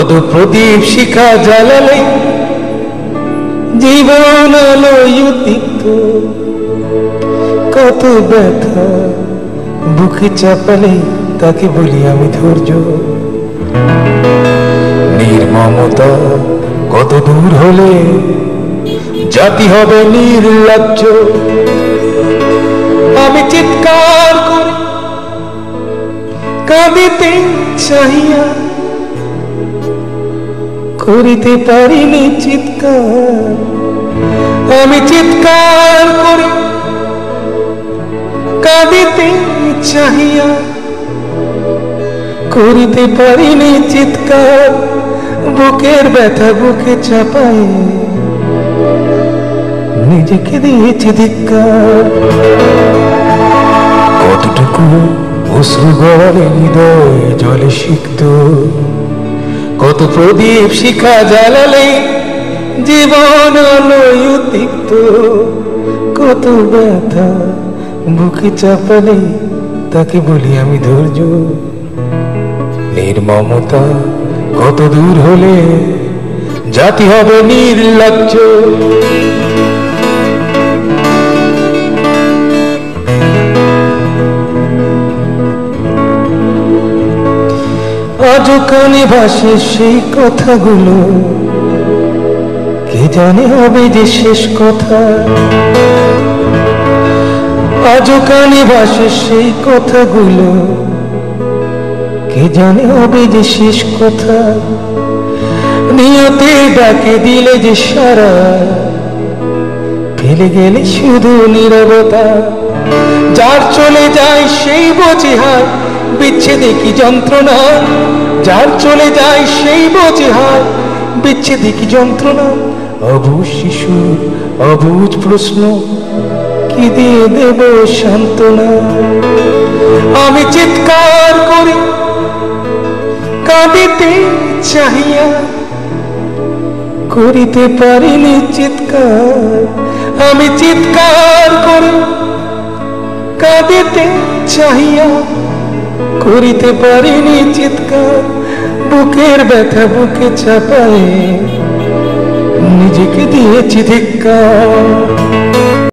কত প্রদীপ শিখা জ্বালালে জীবন আলোয় উদ্দীপ্ত, কত ব্যথা বুকে চাপালে তাকে বলি আমি ধৈর্য। নির্মমতা কত দূর হলে জাতি হবে নির্লজ্জ। আমি চিৎকার করে কাঁদিতে চাহিয়া করিতে পারিনি চিৎকার। আমি চিৎকার করে কাঁদিতে চাহিয়া করিতে পারিনি চিৎকার। বুকের ব্যথা বুকে চাপায় নিজেকে দিয়েছি ধিক্কার। কতটুকু অশ্রু গড়ালে হৃদয় জলে সিক্ত, কত প্রদীপ শিখা জ্বালালে জীবন আলোয় উদ্দীপ্ত, কত ব্যথা বুকে চাপালে তাকে বলি আমি ধৈর্য। নির্মমতা কত দূর হলে জাতি হবে নির্লজ্জ। আজও কানে ভাসে সেই কথাগুলো, কে জানে হবে যে শেষ কথা। আজও কানে ভাসে সেই কথাগুলো, কে জানে হবে যে শেষ কথা। নিয়তে ডাকে দিলে যে সারা, ফেলে গেলে শুধু নীরবতা। যার চলে যায় সেই বোঝে হায় বিচ্ছেদে কি যন্ত্রণা। যার চলে যায় সেই বোঝে হায় বিচ্ছেদে কি যন্ত্রণা। অবুঝ শিশু অবুঝ প্রশ্ন, কি দিয়ে দেব সান্ত্বনা। আমি চিৎকার করি কাঁদিতে চাহিয়া করিতে পারিনি চিৎকার। আমি চিৎকার করি কাঁদিতে চাহিয়া করিতে পারিনি চিৎকার। বুকের ব্যথা বুকে চাপায় নিজেকে দিয়েছি ধিক্কার।